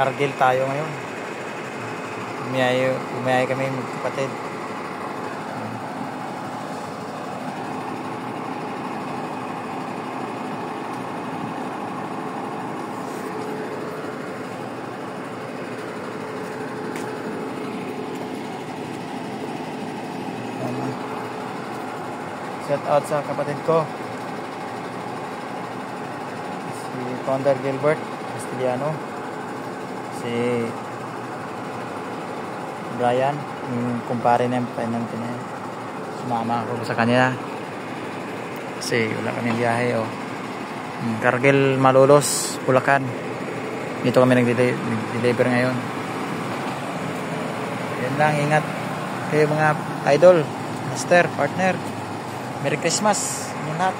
Cargill tayo ngayon. Umayay kami magkapatid. Shout out sa kapatid ko, si Founder Gilbert Castellano, si Brian, yung kumpare na yung sumama ako sa kanya kasi wala kami biyahe. Cargill, Malolos, Bulacan, dito kami nag-deliver ngayon. Yan lang, ingat kayo mga idol, master, partner. Merry Christmas, ingat.